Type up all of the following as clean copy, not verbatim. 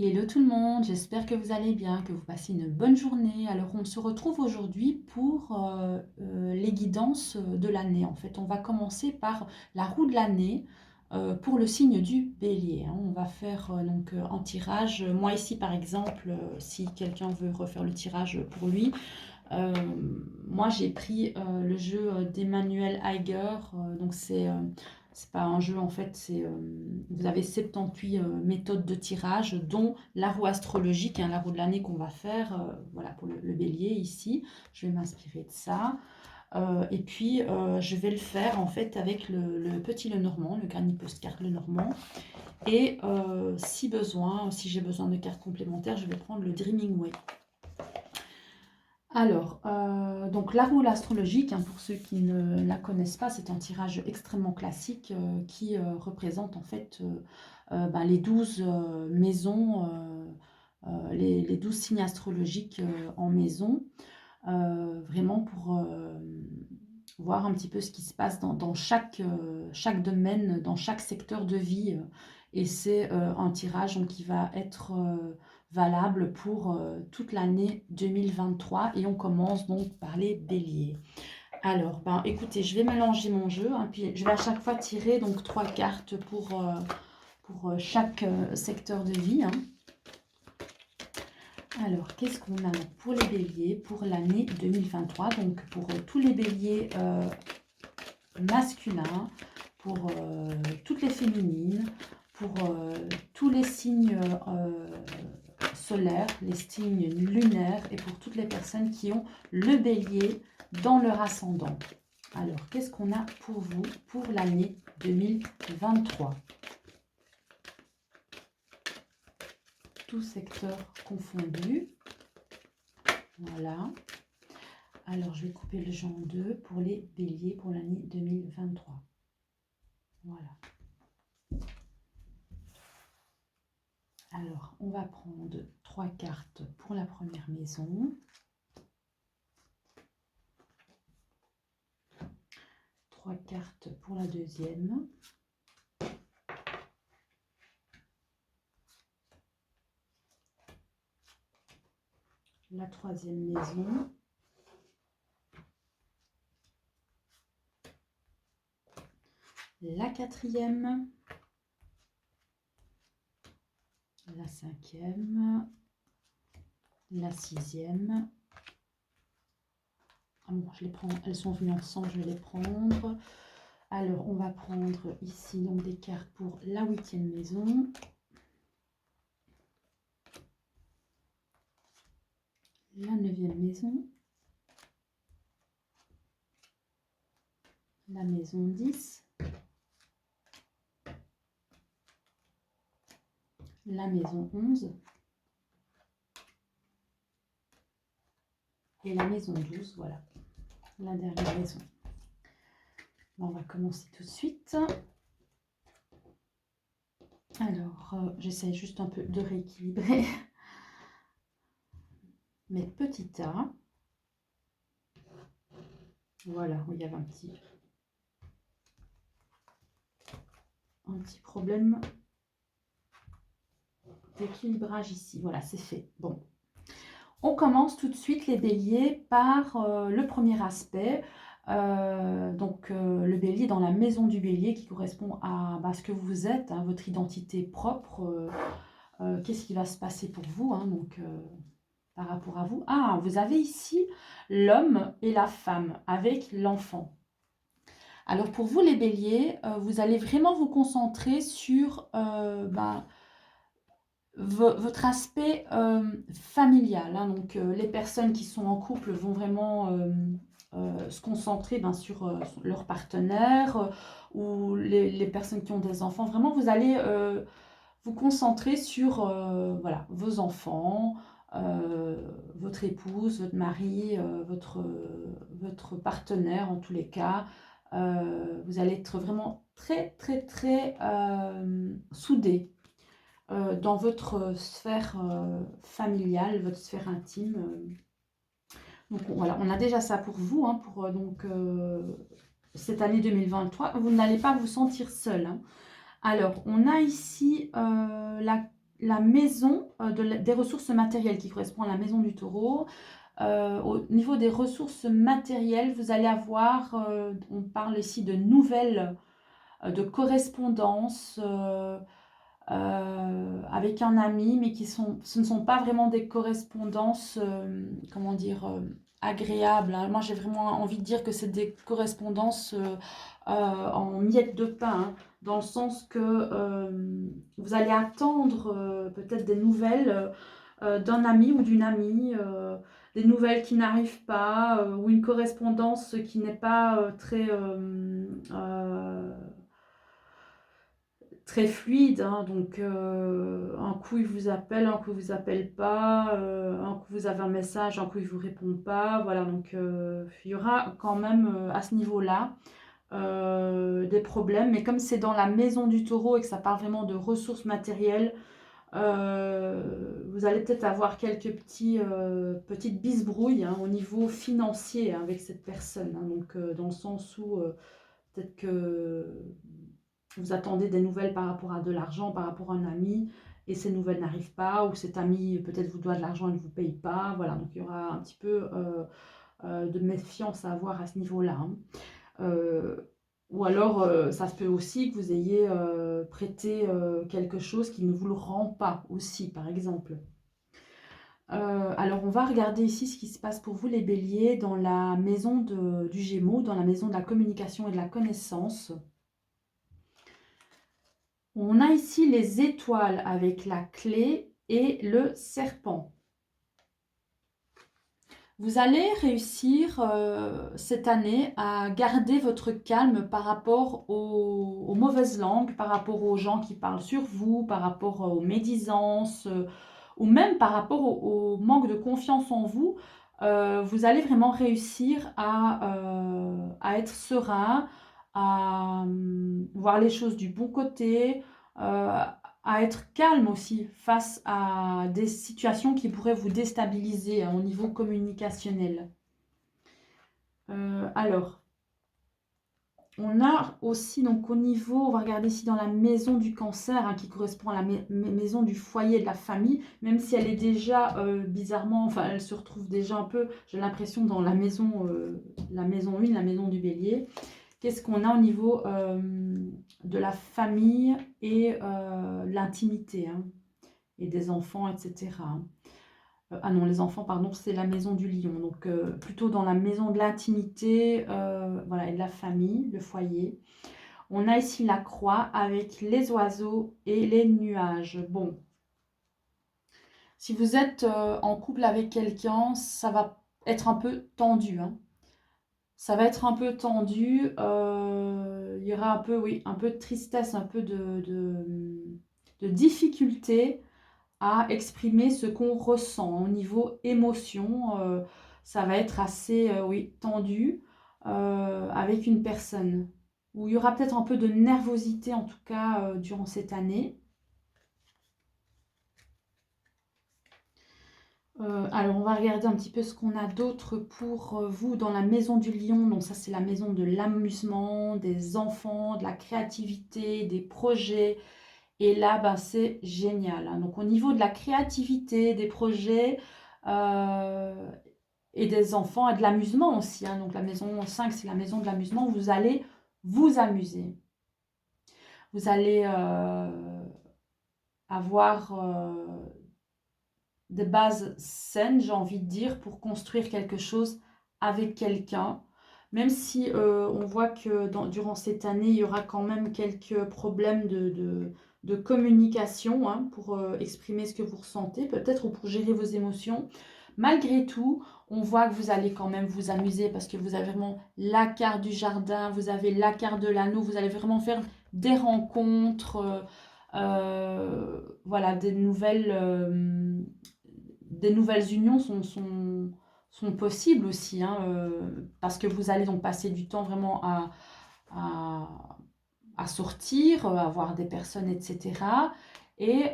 Hello tout le monde, j'espère que vous allez bien, que vous passez une bonne journée. Alors on se retrouve aujourd'hui pour les guidances de l'année. En fait, on va commencer par la roue de l'année pour le signe du bélier, hein. On va faire un tirage. Moi ici par exemple, si quelqu'un veut refaire le tirage pour lui, euh, moi j'ai pris le jeu d'Emmanuel Heiger. Donc c'est pas un jeu en fait, vous avez 78 méthodes de tirage, dont la roue astrologique, hein, la roue de l'année qu'on va faire, voilà pour le bélier ici. Je vais m'inspirer de ça. Et puis je vais le faire en fait avec le petit Lenormand, le Granny Postcard Lenormand. Et si besoin, si j'ai besoin de cartes complémentaires, je vais prendre le Dreaming Way. Alors, donc la roue astrologique, hein, pour ceux qui ne la connaissent pas, c'est un tirage extrêmement classique qui représente en fait les 12 maisons, les 12 signes astrologiques en maison, vraiment pour voir un petit peu ce qui se passe dans chaque domaine, dans chaque secteur de vie. Et c'est un tirage donc, qui va être valable pour toute l'année 2023 et on commence donc par les béliers. Alors, écoutez, je vais mélanger mon jeu, hein, puis je vais à chaque fois tirer donc 3 cartes pour chaque secteur de vie, hein. Alors, qu'est-ce qu'on a pour les béliers pour l'année 2023? Donc, pour tous les béliers masculins, pour toutes les féminines, pour tous les signes solaires, les signes lunaires et pour toutes les personnes qui ont le bélier dans leur ascendant. Alors, qu'est-ce qu'on a pour vous pour l'année 2023? Tout secteur confondu. Voilà. Alors, je vais couper le jeu en deux pour les béliers pour l'année 2023. Voilà. Alors, on va prendre 3 cartes pour la première maison. 3 cartes pour la deuxième. La troisième maison. La quatrième. La cinquième. La sixième. Ah bon, je les prends, elles sont venues ensemble, je vais les prendre. Alors, on va prendre ici donc des cartes pour la huitième maison. La neuvième maison. La maison 10. La maison 11. Et la maison 12, voilà, la dernière maison. Bon, on va commencer tout de suite. Alors, j'essaie juste un peu de rééquilibrer mes petits tas. Voilà, il y avait un petit problème d'équilibrage ici. Voilà, c'est fait. Bon. On commence tout de suite les béliers par le premier aspect. Le bélier dans la maison du bélier qui correspond à ce que vous êtes, hein, votre identité propre. Qu'est-ce qui va se passer pour vous, hein, par rapport à vous? Ah, vous avez ici l'homme et la femme avec l'enfant. Alors pour vous les béliers, vous allez vraiment vous concentrer sur votre aspect familial, hein. Donc les personnes qui sont en couple vont vraiment se concentrer sur leur partenaire, ou les personnes qui ont des enfants. Vraiment, vous allez vous concentrer sur voilà, vos enfants, votre épouse, votre mari, votre partenaire en tous les cas. Vous allez être vraiment très très très soudés dans votre sphère familiale, votre sphère intime. Donc voilà, on a déjà ça pour vous, hein, pour cette année 2023. Vous n'allez pas vous sentir seul, hein. Alors, on a ici la maison des ressources matérielles qui correspond à la maison du taureau. Au niveau des ressources matérielles, vous allez avoir, on parle ici de nouvelles, de correspondances avec un ami, mais ce ne sont pas vraiment des correspondances, comment dire, agréables, hein. Moi, j'ai vraiment envie de dire que c'est des correspondances en miettes de pain, hein, dans le sens que vous allez attendre peut-être des nouvelles d'un ami ou d'une amie, des nouvelles qui n'arrivent pas, ou une correspondance qui n'est pas très fluide, hein. Donc un coup il vous appelle, un coup il vous appelle pas, un coup vous avez un message, un coup il vous répond pas, voilà. Donc il y aura quand même à ce niveau-là des problèmes, mais comme c'est dans la maison du taureau et que ça parle vraiment de ressources matérielles, vous allez peut-être avoir quelques petites bisbrouilles, hein, au niveau financier, hein, avec cette personne, hein. Donc dans le sens où peut-être que vous attendez des nouvelles par rapport à de l'argent, par rapport à un ami, et ces nouvelles n'arrivent pas, ou cet ami peut-être vous doit de l'argent et ne vous paye pas. Voilà, donc il y aura un petit peu de méfiance à avoir à ce niveau-là, hein. Euh, ou alors, ça se peut aussi que vous ayez prêté quelque chose qui ne vous le rend pas aussi, par exemple. Alors, on va regarder ici ce qui se passe pour vous, les béliers, dans la maison du Gémeaux, dans la maison de la communication et de la connaissance. On a ici les étoiles avec la clé et le serpent. Vous allez réussir cette année à garder votre calme par rapport aux mauvaises langues, par rapport aux gens qui parlent sur vous, par rapport aux médisances, ou même par rapport au manque de confiance en vous. Vous allez vraiment réussir à être serein, à voir les choses du bon côté, à être calme aussi face à des situations qui pourraient vous déstabiliser, hein, au niveau communicationnel. Alors, on a aussi, donc au niveau, on va regarder ici dans la maison du cancer, hein, qui correspond à la maison du foyer de la famille, même si elle est déjà bizarrement, enfin elle se retrouve déjà un peu, j'ai l'impression, dans la maison 1, la maison du bélier. Qu'est-ce qu'on a au niveau de la famille et l'intimité, hein, et des enfants, etc., hein. Ah non, les enfants, pardon, c'est la maison du lion. Donc, plutôt dans la maison de l'intimité, voilà, et de la famille, le foyer. On a ici la croix avec les oiseaux et les nuages. Bon, si vous êtes en couple avec quelqu'un, ça va être un peu tendu, hein. Ça va être un peu tendu. Il y aura un peu, oui, un peu de tristesse, un peu de difficulté à exprimer ce qu'on ressent au niveau émotion. Ça va être assez, oui, tendu avec une personne. Où il y aura peut-être un peu de nervosité, en tout cas, durant cette année. Alors, on va regarder un petit peu ce qu'on a d'autre pour vous dans la maison du lion. Donc ça, c'est la maison de l'amusement, des enfants, de la créativité, des projets. Et là, ben, c'est génial, hein. Donc au niveau de la créativité, des projets euh, et des enfants et de l'amusement aussi, hein. Donc la maison 5, c'est la maison de l'amusement. Vous allez vous amuser. Vous allez avoir des bases saines, j'ai envie de dire, pour construire quelque chose avec quelqu'un. Même si on voit que durant cette année, il y aura quand même quelques problèmes de communication, hein, pour exprimer ce que vous ressentez, peut-être, ou pour gérer vos émotions. Malgré tout, on voit que vous allez quand même vous amuser parce que vous avez vraiment la carte du jardin, vous avez la carte de l'anneau, vous allez vraiment faire des rencontres, voilà, des nouvelles unions sont possibles aussi, hein, parce que vous allez donc passer du temps vraiment à, à sortir, à voir des personnes, etc. Et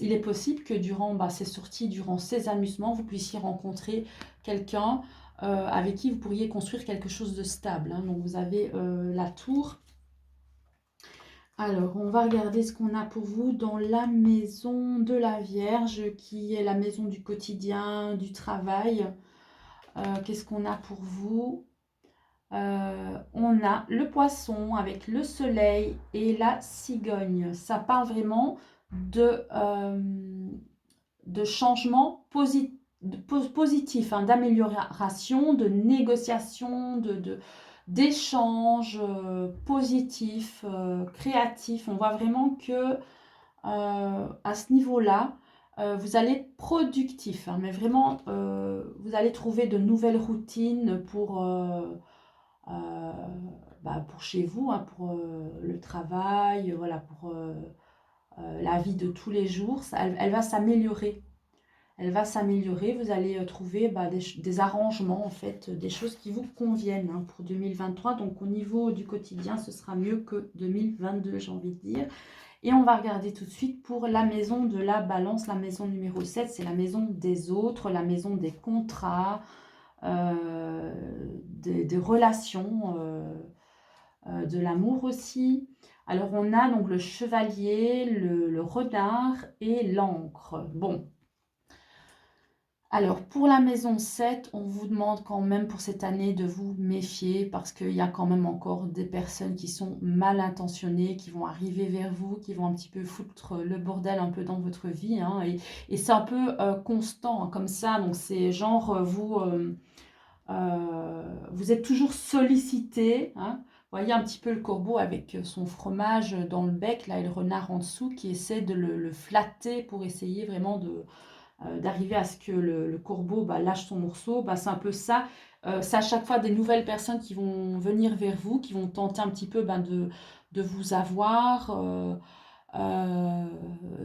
il est possible que durant ces sorties, durant ces amusements, vous puissiez rencontrer quelqu'un avec qui vous pourriez construire quelque chose de stable, hein. Donc vous avez la tour. Alors, on va regarder ce qu'on a pour vous dans la maison de la Vierge, qui est la maison du quotidien, du travail. Qu'est-ce qu'on a pour vous? On a le poisson avec le soleil et la cigogne. Ça parle vraiment de changements positifs, hein, d'amélioration, de négociation, d'échanges positifs, créatifs. On voit vraiment que à ce niveau-là, vous allez être productif, hein, mais vraiment, vous allez trouver de nouvelles routines euh, pour chez vous, hein, pour le travail, voilà, pour la vie de tous les jours. Elle va s'améliorer. Elle va s'améliorer. Vous allez trouver des arrangements, en fait, des choses qui vous conviennent, hein, pour 2023. Donc, au niveau du quotidien, ce sera mieux que 2022, j'ai envie de dire. Et on va regarder tout de suite pour la maison de la balance, la maison numéro 7, c'est la maison des autres, la maison des contrats, des relations, de l'amour aussi. Alors on a donc le chevalier, le renard et l'encre. Bon, alors pour la maison 7, on vous demande quand même pour cette année de vous méfier parce qu'il y a quand même encore des personnes qui sont mal intentionnées, qui vont arriver vers vous, qui vont un petit peu foutre le bordel un peu dans votre vie, hein, et c'est un peu constant, hein, comme ça, donc c'est genre vous êtes toujours sollicité, hein. Vous voyez un petit peu le corbeau avec son fromage dans le bec, là, et le renard en dessous qui essaie de le flatter pour essayer vraiment d'arriver à ce que le corbeau lâche son morceau. C'est un peu ça. C'est à chaque fois des nouvelles personnes qui vont venir vers vous, qui vont tenter un petit peu de vous avoir. Euh,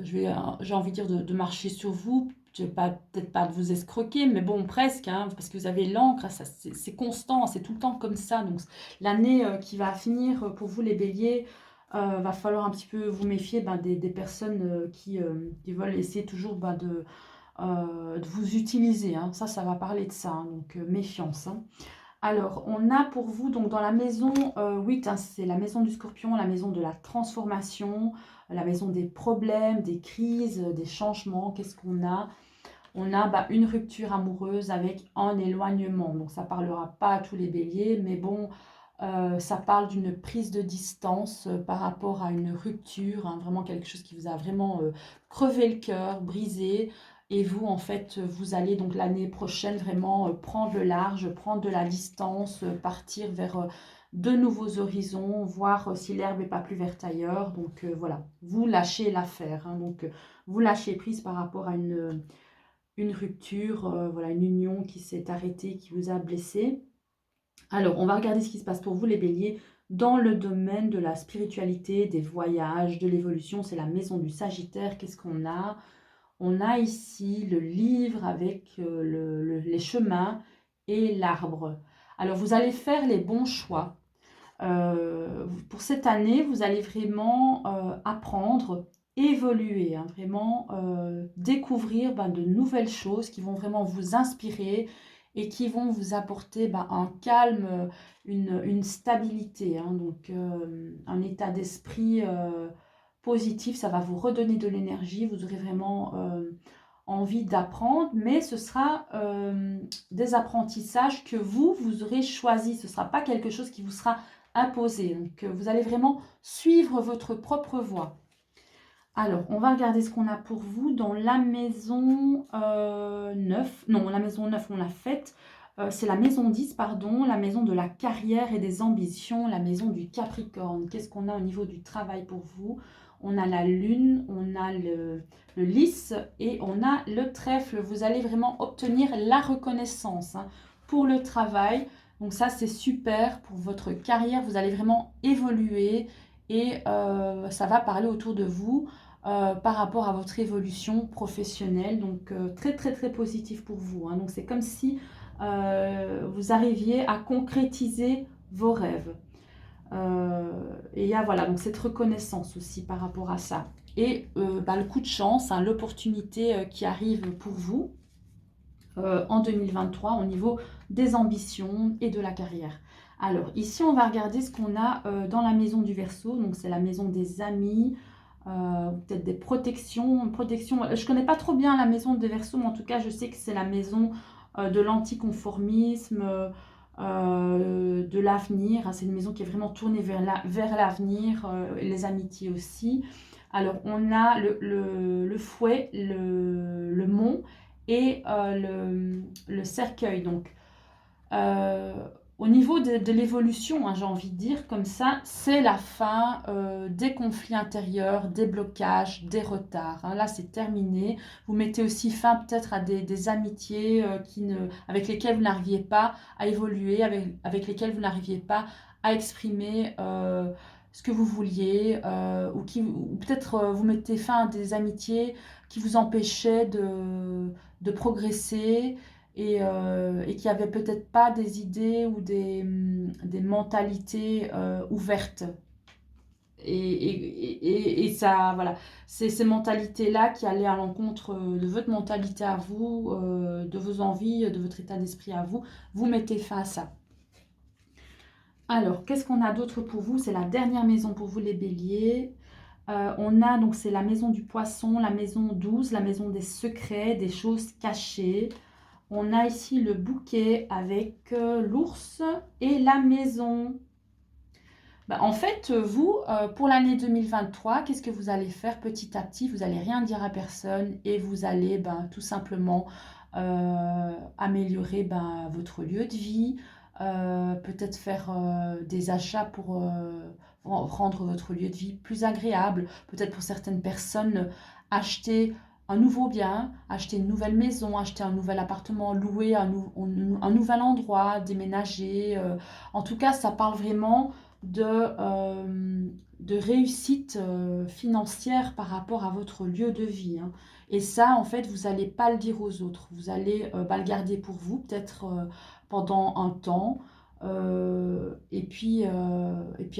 j'ai envie de dire de marcher sur vous, peut-être pas de vous escroquer, mais bon, presque, hein, parce que vous avez l'encre, c'est constant, c'est tout le temps comme ça. Donc, l'année qui va finir pour vous, les béliers, va falloir un petit peu vous méfier des personnes qui veulent essayer toujours de vous utiliser, hein. Ça va parler de ça, hein, donc méfiance, hein. Alors, on a pour vous, donc dans la maison 8, hein, c'est la maison du scorpion, la maison de la transformation, la maison des problèmes, des crises, des changements. Qu'est-ce qu'on a? On a une rupture amoureuse avec un éloignement. Donc, ça ne parlera pas à tous les béliers, mais bon, ça parle d'une prise de distance par rapport à une rupture, hein, vraiment quelque chose qui vous a vraiment crevé le cœur, brisé. Et vous, en fait, vous allez donc l'année prochaine vraiment prendre le large, prendre de la distance, partir vers de nouveaux horizons, voir si l'herbe n'est pas plus verte ailleurs. Donc voilà, vous lâchez l'affaire, hein. Donc vous lâchez prise par rapport à une rupture, voilà, une union qui s'est arrêtée, qui vous a blessé. Alors, on va regarder ce qui se passe pour vous, les béliers, dans le domaine de la spiritualité, des voyages, de l'évolution. C'est la maison du Sagittaire. Qu'est-ce qu'on a? On a ici le livre avec les chemins et l'arbre. Alors, vous allez faire les bons choix. Pour cette année, vous allez vraiment apprendre, évoluer, hein, vraiment découvrir de nouvelles choses qui vont vraiment vous inspirer et qui vont vous apporter un calme, une stabilité, hein, donc un état d'esprit positif. Ça va vous redonner de l'énergie, vous aurez vraiment envie d'apprendre, mais ce sera des apprentissages que vous aurez choisis. Ce ne sera pas quelque chose qui vous sera imposé. Donc, vous allez vraiment suivre votre propre voie. Alors, on va regarder ce qu'on a pour vous dans la maison 9. Non, la maison 9, on l'a faite. C'est la maison 10, pardon, la maison de la carrière et des ambitions, la maison du Capricorne. Qu'est-ce qu'on a au niveau du travail pour vous? On a la lune, on a le lys et on a le trèfle. Vous allez vraiment obtenir la reconnaissance, hein, pour le travail. Donc ça, c'est super pour votre carrière. Vous allez vraiment évoluer et ça va parler autour de vous par rapport à votre évolution professionnelle. Donc très très très positif pour vous, hein. Donc c'est comme si vous arriviez à concrétiser vos rêves. Et il y a voilà, donc cette reconnaissance aussi par rapport à ça. Et le coup de chance, hein, l'opportunité qui arrive pour vous en 2023 au niveau des ambitions et de la carrière. Alors, ici, on va regarder ce qu'on a dans la maison du Verseau. Donc, c'est la maison des amis, peut-être des protections. Je ne connais pas trop bien la maison des Verseaux, mais en tout cas, je sais que c'est la maison de l'anticonformisme, de l'avenir. Hein. C'est une maison qui est vraiment tournée vers l'avenir, et les amitiés aussi. Alors, on a le fouet, le mont et le cercueil. Donc, euh, au niveau de l'évolution, hein, j'ai envie de dire comme ça, c'est la fin des conflits intérieurs, des blocages, des retards. Hein. Là, c'est terminé. Vous mettez aussi fin peut-être à des amitiés avec lesquelles vous n'arriviez pas à évoluer, avec lesquelles vous n'arriviez pas à exprimer ce que vous vouliez, ou peut-être vous mettez fin à des amitiés qui vous empêchaient de progresser et qui n'avaient peut-être pas des idées ou des mentalités ouvertes. Et ça, voilà, c'est ces mentalités-là qui allaient à l'encontre de votre mentalité à vous, de vos envies, de votre état d'esprit à vous. Vous mettez fin à ça. Alors, qu'est-ce qu'on a d'autre pour vous? C'est la dernière maison pour vous, les béliers. On a donc, c'est la maison du poisson, la maison 12, la maison des secrets, des choses cachées. On a ici le bouquet avec l'ours et la maison. En fait, vous, pour l'année 2023, qu'est-ce que vous allez faire petit à petit? Vous n'allez rien dire à personne et vous allez tout simplement améliorer votre lieu de vie, peut-être faire des achats pour rendre votre lieu de vie plus agréable, peut-être pour certaines personnes acheter un nouveau bien, acheter une nouvelle maison, acheter un nouvel appartement, louer un nouvel endroit, déménager. En tout cas, ça parle vraiment de réussite financière par rapport à votre lieu de vie. Hein. Et ça, en fait, vous n'allez pas le dire aux autres. Vous allez le garder pour vous, peut-être pendant un temps. Et puis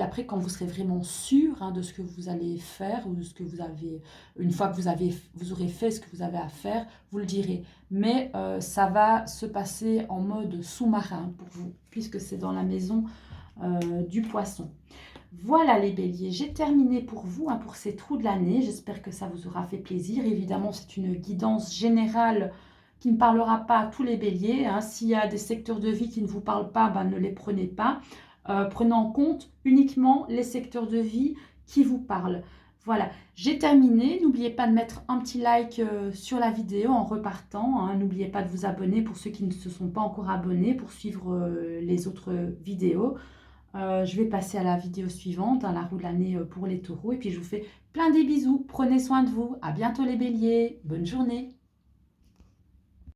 après, quand vous serez vraiment sûr de ce que vous allez faire ou de ce que vous avez, une fois que vous aurez fait ce que vous avez à faire, vous le direz. Mais ça va se passer en mode sous-marin pour vous, puisque c'est dans la maison du poisson. Voilà les béliers, j'ai terminé pour vous, pour ces trous de l'année. J'espère que ça vous aura fait plaisir. Évidemment, c'est une guidance générale qui ne parlera pas à tous les béliers. S'il y a des secteurs de vie qui ne vous parlent pas, ne les prenez pas. Prenez en compte uniquement les secteurs de vie qui vous parlent. Voilà, j'ai terminé. N'oubliez pas de mettre un petit like sur la vidéo en repartant. N'oubliez pas de vous abonner pour ceux qui ne se sont pas encore abonnés pour suivre les autres vidéos. Je vais passer à la vidéo suivante, la roue de l'année pour les taureaux. Et puis je vous fais plein de bisous. Prenez soin de vous. À bientôt les béliers. Bonne journée.